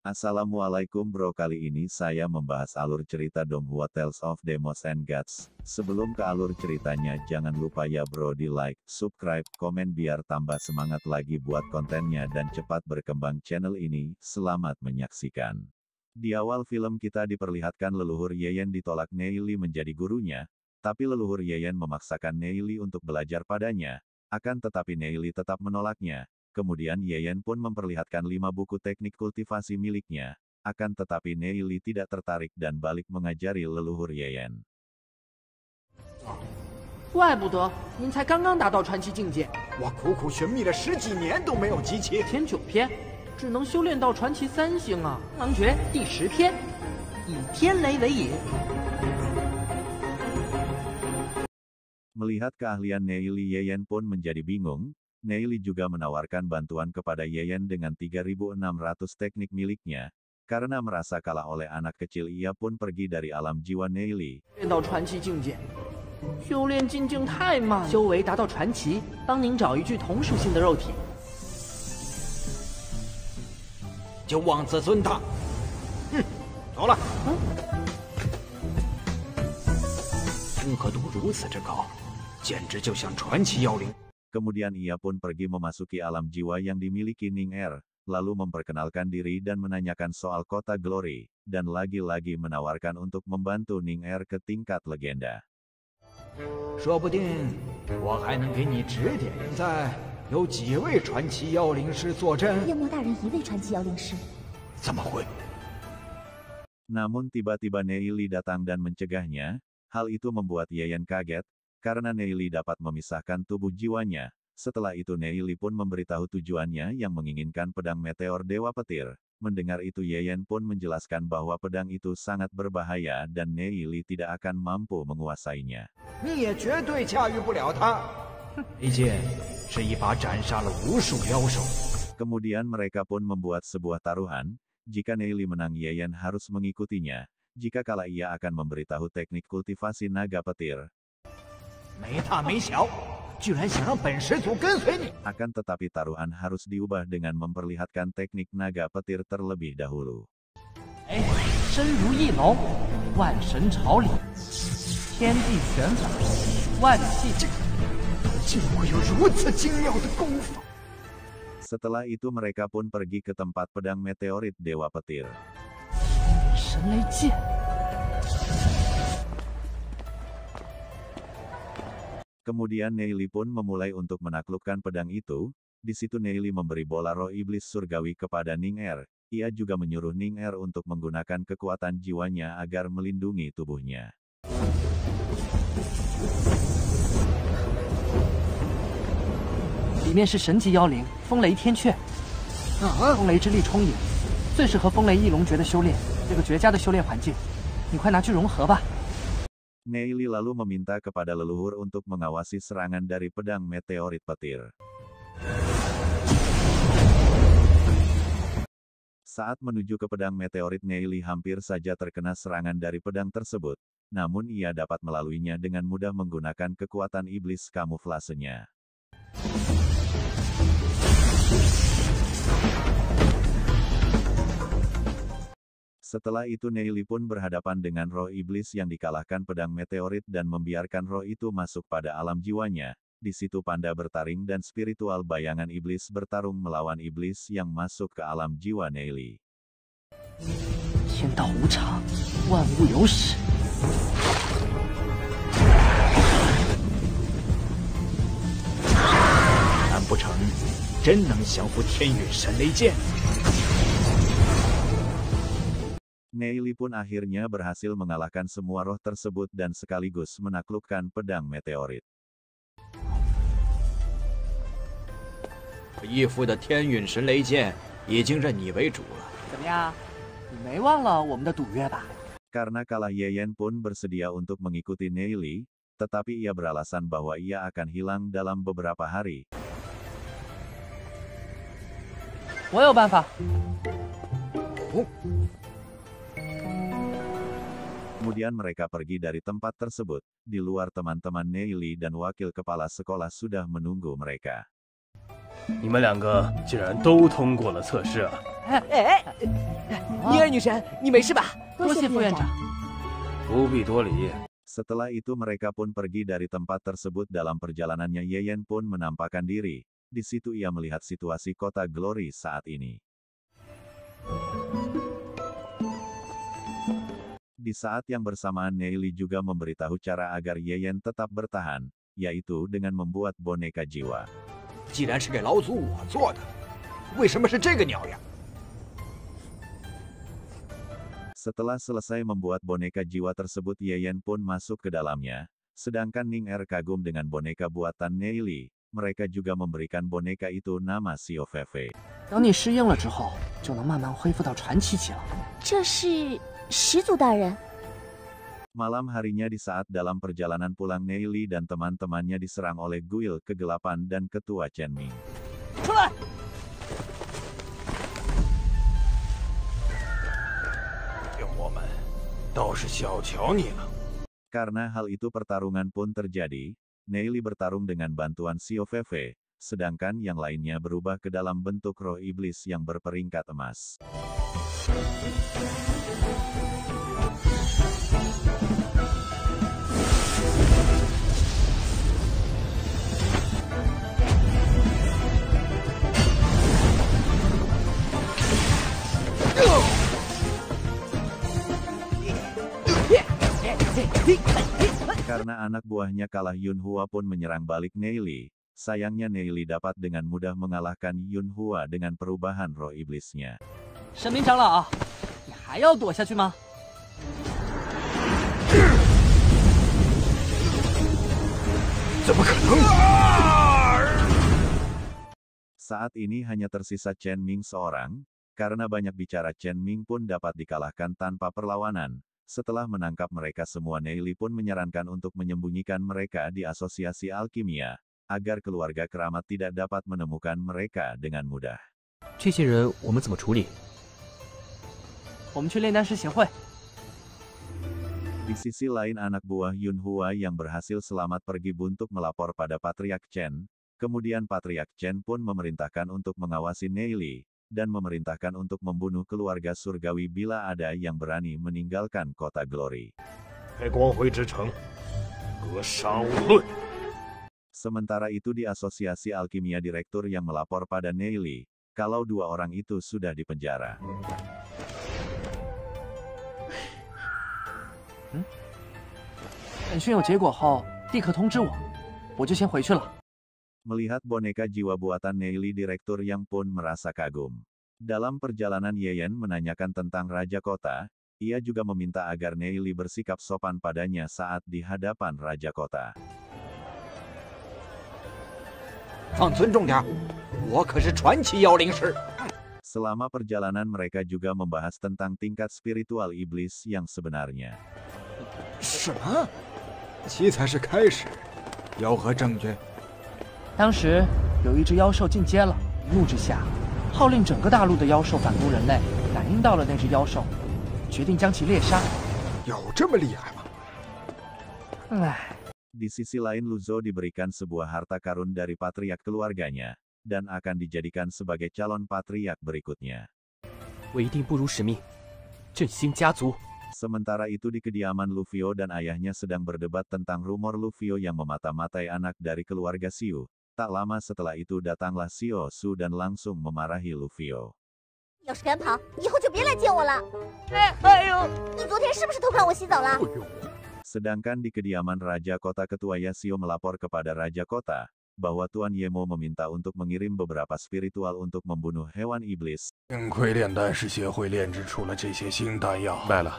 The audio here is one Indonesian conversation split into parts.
Assalamualaikum bro, kali ini saya membahas alur cerita Donghua Tales of Demons and Gods. Sebelum ke alur ceritanya, jangan lupa ya bro di like, subscribe, komen biar tambah semangat lagi buat kontennya dan cepat berkembang channel ini. Selamat menyaksikan. Di awal film kita diperlihatkan leluhur Yeyen ditolak Neili menjadi gurunya, tapi leluhur Yeyen memaksakan Neili untuk belajar padanya. Akan tetapi Neili tetap menolaknya. Kemudian Yeyen pun memperlihatkan 5 buku teknik kultivasi miliknya, akan tetapi Neili tidak tertarik dan balik mengajari leluhur Yeyen. 怪不得您才刚刚达到传奇境界，我苦苦寻觅了10几年都没有集齐，前9篇只能修炼到传奇3星啊！王诀第10篇，以天雷为引。 Melihat keahlian Neili, Yeyen pun menjadi bingung. Neili juga menawarkan bantuan kepada Yeyen dengan 3.600 teknik miliknya. Karena merasa kalah oleh anak kecil, ia pun pergi dari alam jiwa Neili. 练到传奇境界，修炼进境太慢，修为达到传奇，帮您找一具同属性的肉体。就妄自尊大。哼，走了。综合度如此之高，简直就像传奇妖灵。 Kemudian ia pun pergi memasuki alam jiwa yang dimiliki Ning Er, lalu memperkenalkan diri dan menanyakan soal kota Glory, dan lagi-lagi menawarkan untuk membantu Ning Er ke tingkat legenda. 说不定我还能给你指点。现在有几位传奇妖灵师坐镇？夜魔大人1位传奇妖灵师。怎么会？ Namun tiba-tiba Neili datang dan mencegahnya. Hal itu membuat Yeyen kaget, karena Neili dapat memisahkan tubuh jiwanya. Setelah itu Neili pun memberitahu tujuannya yang menginginkan pedang meteor Dewa Petir. Mendengar itu Yeyen pun menjelaskan bahwa pedang itu sangat berbahaya dan Neili tidak akan mampu menguasainya. 你也绝对驾驭不了它。一剑是一把斩杀了无数妖兽。 Kemudian mereka pun membuat sebuah taruhan. Jika Neili menang, Yeyen harus mengikutinya. Jika kalah, ia akan memberitahu teknik kultivasi naga petir. 没大没小，居然想让本始祖跟随你！ Akan tetapi taruhan harus diubah dengan memperlihatkan teknik naga petir terlebih dahulu. 哎，身如翼龙，万神朝礼，天地玄法，万气阵。 竟会有如此精妙的功法！ Setelah itu mereka pun pergi ke tempat pedang meteorit Dewa Petir. 神雷剑。 Kemudian Neili pun memulai untuk menaklukkan pedang itu. Di situ Neili memberi bola roh iblis surgawi kepada Ning Er. Ia juga menyuruh Ning Er untuk menggunakan kekuatan jiwanya agar melindungi tubuhnya. 里面是神级妖灵风雷天阙，风雷之力充盈，最适合风雷翼龙诀的修炼。这个绝佳的修炼环境，你快拿去融合吧。 Neili lalu meminta kepada leluhur untuk mengawasi serangan dari pedang meteorit petir. Saat menuju ke pedang meteorit, Neili hampir saja terkena serangan dari pedang tersebut. Namun ia dapat melaluinya dengan mudah menggunakan kekuatan iblis kamuflasenya. Setelah itu Neili pun berhadapan dengan roh iblis yang dikalahkan pedang meteorit dan membiarkan roh itu masuk pada alam jiwanya. Di situ panda bertaring dan spiritual bayangan iblis bertarung melawan iblis yang masuk ke alam jiwa Neili. 天道无常，万物有始。难不成真能降服天陨神雷剑？ Neili pun akhirnya berhasil mengalahkan semua roh tersebut dan sekaligus menaklukkan pedang meteorit. 义父的天陨神雷剑已经认你为主了。怎么样？你没忘了我们的赌约吧？ Karena kalah, Yeyen pun bersedia untuk mengikuti Neili, tetapi ia beralasan bahwa ia akan hilang dalam beberapa hari. 我有办法。 Kemudian mereka pergi dari tempat tersebut. Di luar, teman-teman Neili dan wakil kepala sekolah sudah menunggu mereka. 你们2个竟然都通过了测试啊！哎，女神，你没事吧？多谢副院长。不必多礼。 Setelah itu mereka pun pergi dari tempat tersebut. Dalam perjalanannya Yeyen pun menampakkan diri. Di situ ia melihat situasi kota Glory saat ini. Di saat yang bersamaan Neili juga memberitahu cara agar Yeyen tetap bertahan, yaitu dengan membuat boneka jiwa. 既然是给老祖我做的，为什么是这个鸟呀？ Setelah selesai membuat boneka jiwa tersebut, Yeyen pun masuk ke dalamnya, sedangkan Ning Er kagum dengan boneka buatan Neili. Mereka juga memberikan boneka itu nama Xiao Feifei. 等你适应了之后，就能慢慢恢复到传奇期了。这是始祖大人。 Malam harinya di saat dalam perjalanan pulang Neili dan teman-temannya diserang oleh Guil Kegelapan dan Ketua Chen Ming. 出来！ 我们倒是小瞧你了。 Karena hal itu pertarungan pun terjadi. Neili bertarung dengan bantuan Xiao Feifei, sedangkan yang lainnya berubah ke dalam bentuk roh iblis yang berperingkat emas. Karena anak buahnya kalah, Yunhua pun menyerang balik Neili. Sayangnya Neili dapat dengan mudah mengalahkan Yunhua dengan perubahan roh iblisnya. 神明长老，你还要躲下去吗？ 怎么可能？ Saat ini hanya tersisa Chen Ming seorang. Karena banyak bicara, Chen Ming pun dapat dikalahkan tanpa perlawanan. Setelah menangkap mereka semua, Neili pun menyarankan untuk menyembunyikan mereka di asosiasi alkimia, agar keluarga keramat tidak dapat menemukan mereka dengan mudah. 这些人我们怎么处理？ 我们去炼丹师协会。 Di sisi lain, anak buah Yunhua yang berhasil selamat pergi untuk melapor pada Patriark Chen. Kemudian Patriark Chen pun memerintahkan untuk mengawasi Neili, dan memerintahkan untuk membunuh keluarga surgawi bila ada yang berani meninggalkan kota Glory. 在光辉之城，格杀勿论。 Sementara itu di asosiasi alkimia, direktur yang melapor pada Neili, kalau dua orang itu sudah dipenjara. 审讯有结果后，立刻通知我，我就先回去了。 Melihat boneka jiwa buatan Neili, direktur yang pun merasa kagum. Dalam perjalanan, Yeyen menanyakan tentang Raja Kota. Ia juga meminta agar Neili bersikap sopan padanya saat di hadapan Raja Kota. 放尊重点，我可是传奇妖灵师。 Selama perjalanan mereka juga membahas tentang tingkat spiritual iblis yang sebenarnya. 什么？棋才是开始，要何证据？ 当时有一只妖兽进阶了，一怒之下，号令整个大陆的妖兽反攻人类。感应到了那只妖兽，决定将其猎杀。有这么厉害吗？ 唉， Di sisi lain, Luzo diberikan sebuah harta karun dari patriark keluarganya, dan akan dijadikan sebagai calon patriark berikutnya. 我一定不辱使命，振兴家族。 Sementara itu di kediaman Lufio dan ayahnya sedang berdebat tentang rumor Lufio yang memata-matai anak dari keluarga Xiu. Tak lama setelah itu datanglah Xiao Su dan langsung memarahi Lufio. 要是敢跑，以后就别来见我了。哎呦！你昨天是不是偷看我洗澡了？ Sedangkan di kediaman Raja Kota, Ketua Yasio melapor kepada Raja Kota, bahwa Tuan Yemo meminta untuk mengirim beberapa spiritual untuk membunuh hewan iblis. 幸亏炼丹师协会炼制出了这些新丹药。败了，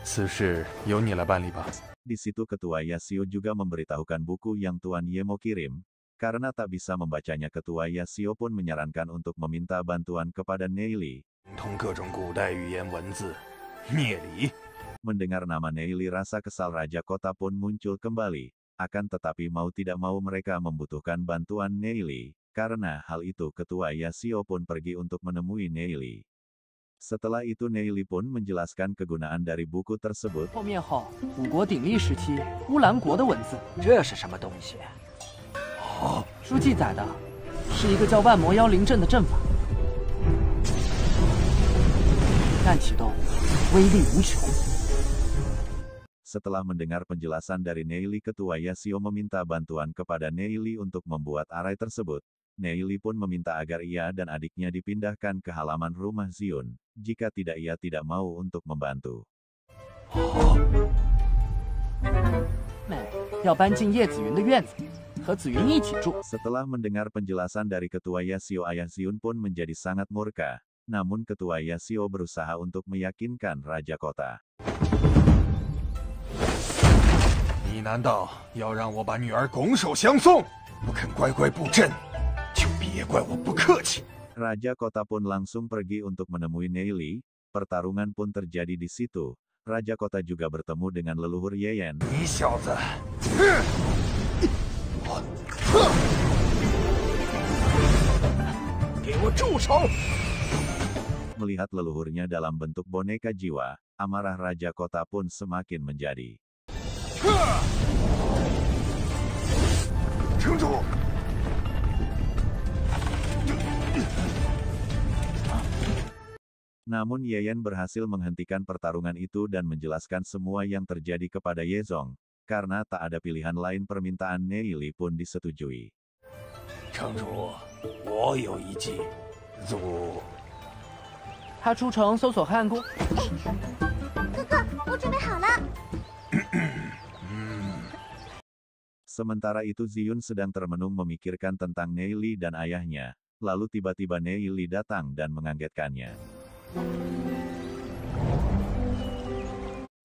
此事由你来办理吧。 Di situ Ketua Yasio juga memberitahukan buku yang Tuan Yemo kirim. Karena tak bisa membacanya, Ketua Yasio pun menyarankan untuk meminta bantuan kepada Neili. 通各种古代语言文字，聂离。 Mendengar nama Neili, rasa kesal Raja Kota pun muncul kembali. Akan tetapi mau tidak mau mereka membutuhkan bantuan Neili. Karena hal itu, Ketua Yasio pun pergi untuk menemui Neili. Setelah itu Neili pun menjelaskan kegunaan dari buku tersebut. 破灭后，五国鼎立时期乌兰国的文字，这是什么东西？ 书记载的是一个叫万魔妖灵阵的阵法。按启动，威力无穷。 Setelah mendengar penjelasan dari Neili, ketua Yashio meminta bantuan kepada Neili untuk membuat arai tersebut. Neili pun meminta agar ia dan adiknya dipindahkan ke halaman rumah Zion. Jika tidak, ia tidak mau untuk membantu. 要搬进叶子云的院子，和紫云一起住。 Setelah mendengar penjelasan dari ketua Yashio, ayah Zion pun menjadi sangat murka. Namun ketua Yashio berusaha untuk meyakinkan Raja Kota. 你难道要让我把女儿拱手相送？不肯乖乖布阵，就别怪我不客气。 Raja Kota pun langsung pergi untuk menemui Neili. Pertarungan pun terjadi di situ. Raja Kota juga bertemu dengan leluhur Yeyen. 你小子，给我住手！ Melihat leluhurnya dalam bentuk boneka jiwa, amarah Raja Kota pun semakin menjadi. 城主， Namun Yeyen berhasil menghentikan pertarungan itu dan menjelaskan semua yang terjadi kepada Yezong. Karena tak ada pilihan lain, permintaan Neili pun disetujui. 城主，我有一计，祖。 他出城搜索黑暗宫。哥哥，我准备好了。 Sementara itu Zion sedang termenung memikirkan tentang Neili dan ayahnya. Lalu tiba-tiba Neili datang dan mengagetkannya.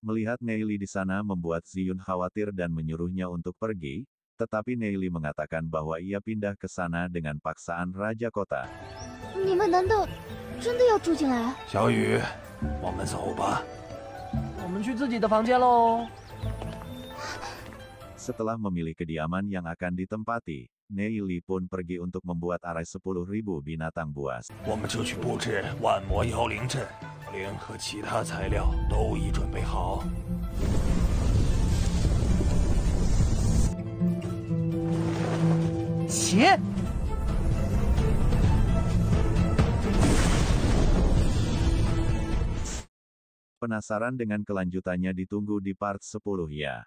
Melihat Neili di sana membuat Zion khawatir dan menyuruhnya untuk pergi. Tetapi Neili mengatakan bahwa ia pindah ke sana dengan paksaan Raja Kota. 你们难道真的要住进来？ 小雨，我们走吧。 我们去自己的房间喽。 Setelah memilih kediaman yang akan ditempati, Neili pun pergi untuk membuat arai 10.000 binatang buas. 我们就去布置万魔妖灵阵，联合其他材料都已准备好。 起！ Penasaran dengan kelanjutannya? Ditunggu di part 10 ya.